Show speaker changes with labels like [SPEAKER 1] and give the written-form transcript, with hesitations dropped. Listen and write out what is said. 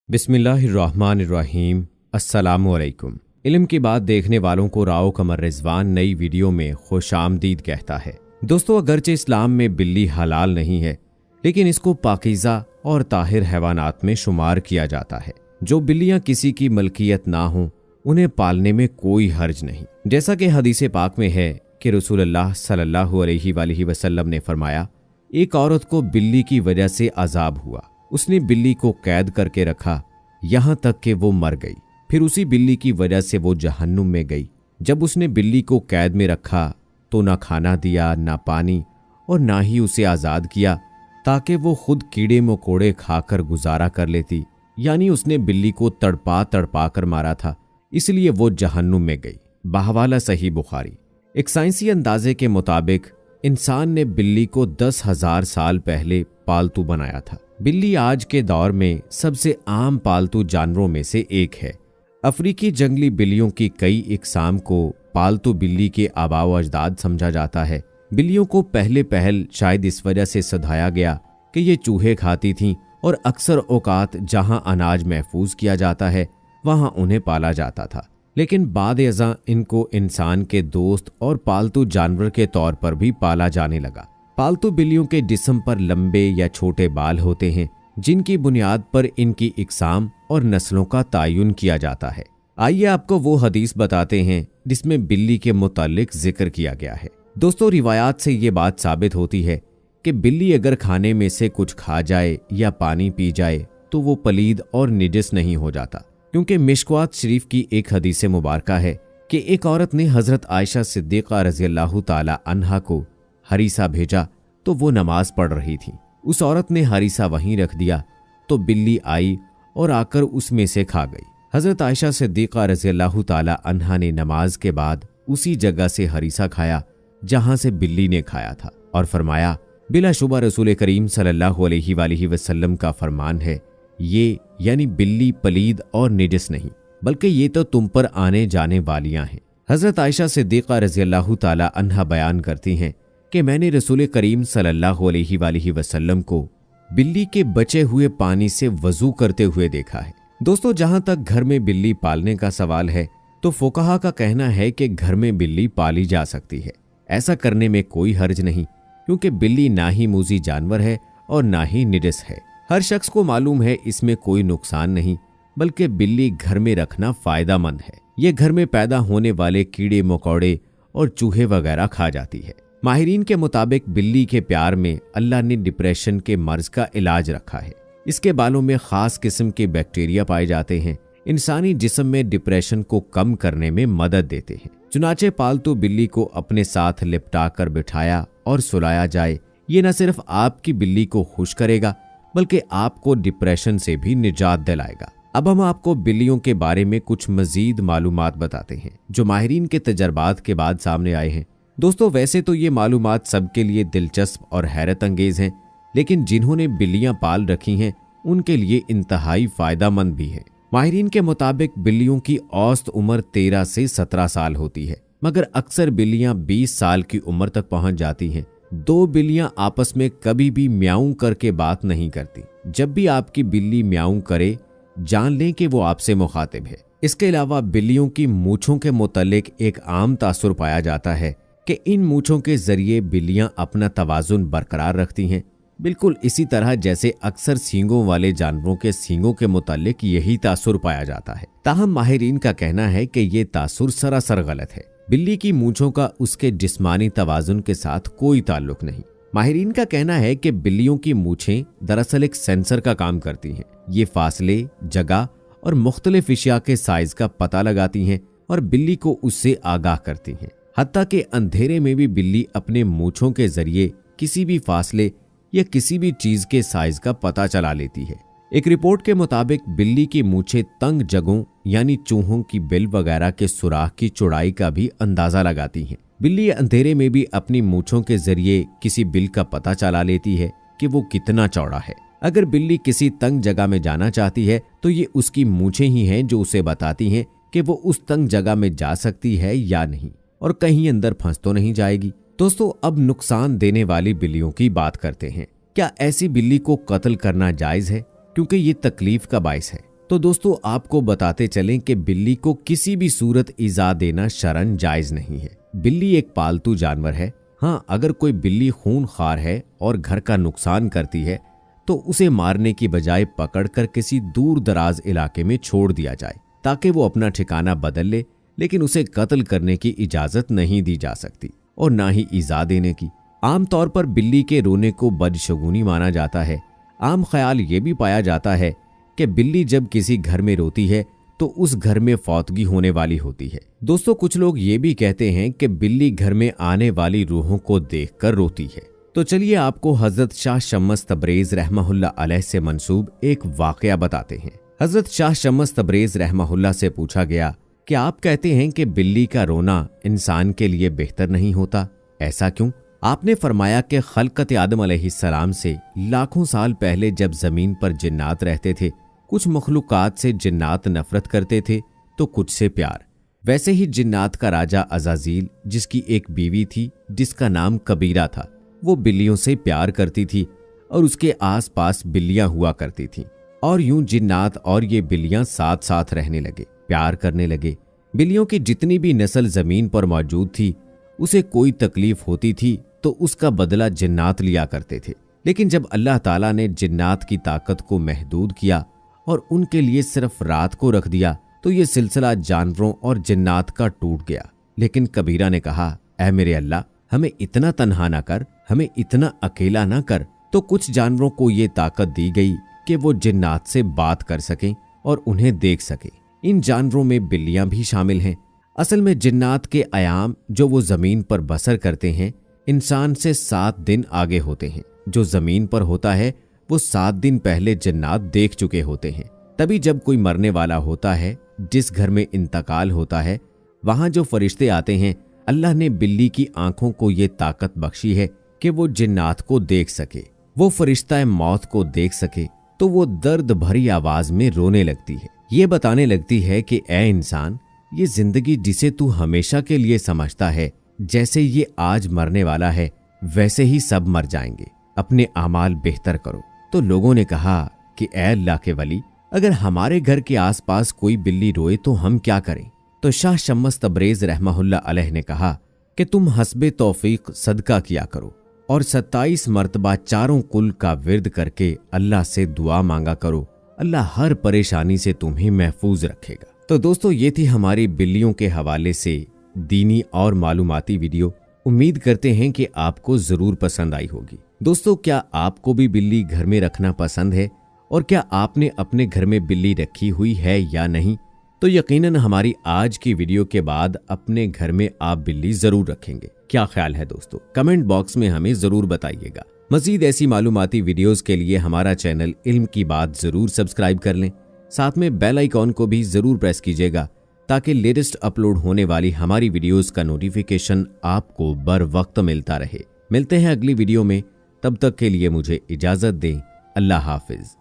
[SPEAKER 1] बिस्मिल्लाहिर्रहमानिर्रहीम। अस्सलामुअलैकुम। इल्म की बात देखने वालों को राव कमर रिजवान नई वीडियो में खुशामदीद कहता है। दोस्तों, अगरचे इस्लाम में बिल्ली हलाल नहीं है, लेकिन इसको पाकीज़ा और ताहिर हैवानात में शुमार किया जाता है। जो बिल्लियां किसी की मलकियत ना हों, उन्हें पालने में कोई हर्ज नहीं। जैसा कि हदीस पाक में है कि रसूलुल्लाह सल्लल्लाहु अलैहि वसल्लम ने फरमाया, एक औरत को बिल्ली की वजह से अजाब हुआ। उसने बिल्ली को कैद करके रखा यहां तक कि वो मर गई। फिर उसी बिल्ली की वजह से वो जहन्नुम में गई। जब उसने बिल्ली को कैद में रखा तो ना खाना दिया, ना पानी, और ना ही उसे आज़ाद किया ताकि वो खुद कीड़े मकोड़े खाकर गुजारा कर लेती। यानी उसने बिल्ली को तड़पा तड़पा कर मारा था, इसलिए वो जहन्नुम में गई। बहवाला सही बुखारी। एक साइंसी अंदाजे के मुताबिक इंसान ने बिल्ली को 10,000 साल पहले पालतू बनाया था। बिल्ली आज के दौर में सबसे आम पालतू जानवरों में से एक है। अफ्रीकी जंगली बिल्लियों की कई इकसाम को पालतू बिल्ली के आबाओ अजदाद समझा जाता है। बिल्लियों को पहले पहल शायद इस वजह से सधाया गया कि ये चूहे खाती थीं और अक्सर औकात जहां अनाज महफूज किया जाता है वहां उन्हें पाला जाता था। लेकिन बाद अज़ां इनको इंसान के दोस्त और पालतू जानवर के तौर पर भी पाला जाने लगा। पालतू बिल्लियों के जिस्म पर लंबे या छोटे बाल होते हैं, जिनकी बुनियाद पर इनकी इकसाम और नस्लों का तायुन किया जाता है। आइए आपको वो हदीस बताते हैं जिसमें बिल्ली के मुतालिक जिक्र किया गया है। दोस्तों, रिवायात से ये बात साबित होती है कि बिल्ली अगर खाने में से कुछ खा जाए या पानी पी जाए तो वो पलीद और निजस नहीं हो जाता, क्योंकि मिशकात शरीफ की एक हदीस मुबारका है कि एक औरत ने हजरत आयशा सिद्दीक़ा रज़ियल्लाहु ताला अन्हा को हरीसा भेजा तो वो नमाज पढ़ रही थी। उस औरत ने हरीसा वहीं रख दिया तो बिल्ली आई और आकर उसमें से खा गई। हजरत आयशा सिद्दीक़ा रज़ियल्लाहु ताला अन्हा ने नमाज के बाद उसी जगह से हरीसा खाया जहां से बिल्ली ने खाया था और फरमाया, बिलाशुबा रसूल करीम सल्लल्लाहु अलैहि वसल्लम का फरमान है, ये यानी बिल्ली पलीद और निजस नहीं, बल्कि ये तो तुम पर आने जाने वालियां हैं। हजरत आयशा सिद्दीक़ा रज़ियल्लाहु ताला अन्हा बयान करती हैं कि मैंने रसूल करीम सल्लल्लाहु अलैहि वसल्लम को बिल्ली के बचे हुए पानी से वजू करते हुए देखा है। दोस्तों, जहां तक घर में बिल्ली पालने का सवाल है तो फुकहा का कहना है कि घर में बिल्ली पाली जा सकती है। ऐसा करने में कोई हर्ज नहीं, क्योंकि बिल्ली ना ही मूजी जानवर है और ना ही निजस है। हर शख्स को मालूम है इसमें कोई नुकसान नहीं, बल्कि बिल्ली घर में रखना फायदामंद है। ये घर में पैदा होने वाले कीड़े मकोड़े और चूहे वगैरह खा जाती है। माहिरीन के मुताबिक बिल्ली के प्यार में अल्लाह ने डिप्रेशन के मर्ज का इलाज रखा है। इसके बालों में खास किस्म के बैक्टीरिया पाए जाते हैं, इंसानी जिस्म में डिप्रेशन को कम करने में मदद देते हैं। चुनाचे पालतू बिल्ली को अपने साथ लिपटा कर बिठाया और सुलाया जाए, ये न सिर्फ आपकी बिल्ली को खुश करेगा बल्कि आपको डिप्रेशन से भी निजात दिलाएगा। अब हम आपको बिल्लियों के बारे में कुछ मजीद मालूमात बताते हैं जो माहिरीन के तजर्बात के बाद सामने आए हैं। दोस्तों, वैसे तो ये मालूमात सबके लिए दिलचस्प और हैरत अंगेज हैं, लेकिन जिन्होंने बिल्लियां पाल रखी हैं उनके लिए इंतहाई फायदामंद भी है। माहिरीन के मुताबिक बिल्लियों की औसत उम्र 13 से 17 साल होती है, मगर अक्सर बिल्लियां 20 साल की उम्र तक पहुंच जाती हैं। दो बिल्लियां आपस में कभी भी म्याऊं करके बात नहीं करती। जब भी आपकी बिल्ली म्याऊं करे, जान लें कि वो आपसे मुखातिब है। इसके अलावा बिल्लियों की मूंछों के मुतालिक एक आम तासुर पाया जाता है कि इन मूंछों के जरिए बिल्लियां अपना तवाजुन बरकरार रखती हैं, बिल्कुल इसी तरह जैसे अक्सर सींगों वाले जानवरों के सींगों के मुतालिक यही तासुर पाया जाता है। ताहम माहिरीन का कहना है कि ये तासुर सरासर गलत है। बिल्ली की मूंछों का उसके जिस्मानी तवाजुन के साथ कोई ताल्लुक नहीं। माहिरीन का कहना है कि बिल्लियों की मूंछें दरअसल एक सेंसर का काम करती हैं। ये फासले, जगह और मुख्तलिफ अशिया के साइज का पता लगाती हैं और बिल्ली को उससे आगाह करती हैं। हत्ता कि अंधेरे में भी बिल्ली अपने मूंछों के जरिए किसी भी फासले या किसी भी चीज के साइज का पता चला लेती है। एक रिपोर्ट के मुताबिक बिल्ली की मूंछें तंग जगहों यानी चूहों की बिल वगैरह के सुराख की चौड़ाई का भी अंदाजा लगाती हैं। बिल्ली अंधेरे में भी अपनी मूंछों के जरिए किसी बिल का पता चला लेती है कि वो कितना चौड़ा है। अगर बिल्ली किसी तंग जगह में जाना चाहती है तो ये उसकी मूंछें ही हैं जो उसे बताती हैं कि वो उस तंग जगह में जा सकती है या नहीं और कहीं अंदर फंस तो नहीं जाएगी। दोस्तों, अब नुकसान देने वाली बिल्लियों की बात करते हैं। क्या ऐसी बिल्ली को कत्ल करना जायज है, क्योंकि ये तकलीफ का बाइस है? तो दोस्तों आपको बताते चलें कि बिल्ली को किसी भी सूरत ईजा देना शरन जायज नहीं है। बिल्ली एक पालतू जानवर है। हाँ, अगर कोई बिल्ली खूनखार है और घर का नुकसान करती है तो उसे मारने की बजाय पकड़कर किसी दूर दराज इलाके में छोड़ दिया जाए ताकि वो अपना ठिकाना बदल ले, लेकिन उसे कत्ल करने की इजाजत नहीं दी जा सकती और ना ही ईजा देने की। आमतौर पर बिल्ली के रोने को बदशगुनी माना जाता है। आम ख्याल ये भी पाया जाता है कि बिल्ली जब किसी घर में रोती है तो उस घर में फौतगी होने वाली होती है। दोस्तों कुछ लोग ये भी कहते हैं कि बिल्ली घर में आने वाली रूहों को देखकर रोती है। तो चलिए आपको हजरत शाह शम्स तबरेज रहमहुल्लाह अलैह से मंसूब एक वाकया बताते हैं। हजरत शाह शम्स तबरेज रहमहुल्लाह से पूछा गया कि आप कहते हैं कि बिल्ली का रोना इंसान के लिए बेहतर नहीं होता, ऐसा क्यों? आपने फरमाया कि खलकत आदम अलैहिस्सलाम से लाखों साल पहले जब जमीन पर जिन्नात रहते थे, कुछ मखलूकात से जिन्नात नफरत करते थे तो कुछ से प्यार। वैसे ही जिन्नात का राजा अज़ाज़ील, जिसकी एक बीवी थी जिसका नाम कबीरा था, वो बिल्लियों से प्यार करती थी और उसके आसपास बिल्लियां हुआ करती थीं। और यूं जिन्नात और ये बिल्लियां साथ साथ रहने लगे, प्यार करने लगे। बिल्लियों की जितनी भी नस्ल जमीन पर मौजूद थी, उसे कोई तकलीफ होती थी तो उसका बदला जिन्नात लिया करते थे। लेकिन जब अल्लाह ताला ने जिन्नात की ताकत को महदूद किया और उनके लिए सिर्फ रात को रख दिया तो ये सिलसिला जानवरों और जिन्नात का टूट गया। लेकिन कबीरा ने कहा, ऐ मेरे अल्लाह, हमें इतना तन्हा ना कर, हमें इतना अकेला ना कर। तो कुछ जानवरों को ये ताकत दी गई कि वो जिन्नात से बात कर सकें और उन्हें देख सकें। इन जानवरों में बिल्लियां भी शामिल हैं। असल में जिन्नात के आयाम जो वो जमीन पर बसर करते हैं इंसान से 7 दिन आगे होते हैं। जो जमीन पर होता है वो 7 दिन पहले जिन्नात देख चुके होते हैं। तभी जब कोई मरने वाला होता है, जिस घर में इंतकाल होता है, वहां जो फरिश्ते आते हैं, अल्लाह ने बिल्ली की आंखों को ये ताकत बख्शी है कि वो जिन्नात को देख सके। वो फरिश्ता मौत को देख सके तो वो दर्द भरी आवाज में रोने लगती है। ये बताने लगती है कि ऐ इंसान, ये जिंदगी जिसे तू हमेशा के लिए समझता है, जैसे ये आज मरने वाला है वैसे ही सब मर जाएंगे। अपने आमाल बेहतर करो। तो लोगों ने कहा कि ऐ अल्लाह के वली, अगर हमारे घर के आसपास कोई बिल्ली रोए तो हम क्या करें? तो शाह शम्स तबरेज रहमहुल्लाह अलैह ने कहा कि तुम हस्बे तौफीक सदका किया करो और 27 मरतबा चारों कुल का विर्द करके अल्लाह से दुआ मांगा करो। अल्लाह हर परेशानी से तुम्हें महफूज रखेगा। तो दोस्तों ये थी हमारी बिल्लियों के हवाले से दीनी और मालूमाती वीडियो। उम्मीद करते हैं कि आपको जरूर पसंद आई होगी। दोस्तों क्या आपको भी बिल्ली घर में रखना पसंद है और क्या आपने अपने घर में बिल्ली रखी हुई है या नहीं? तो यकीनन हमारी आज की वीडियो के बाद अपने घर में आप बिल्ली जरूर रखेंगे। क्या ख्याल है दोस्तों? कमेंट बॉक्स में हमें जरूर बताइएगा। मजीद ऐसी मालूमाती वीडियोस के लिए हमारा चैनल इल्म की बात जरूर सब्सक्राइब कर लें। साथ में बेल आइकॉन को भी जरूर प्रेस कीजिएगा ताकि लेटेस्ट अपलोड होने वाली हमारी वीडियोस का नोटिफिकेशन आपको बर वक्त मिलता रहे। मिलते हैं अगली वीडियो में, तब तक के लिए मुझे इजाजत दें। अल्लाह हाफिज।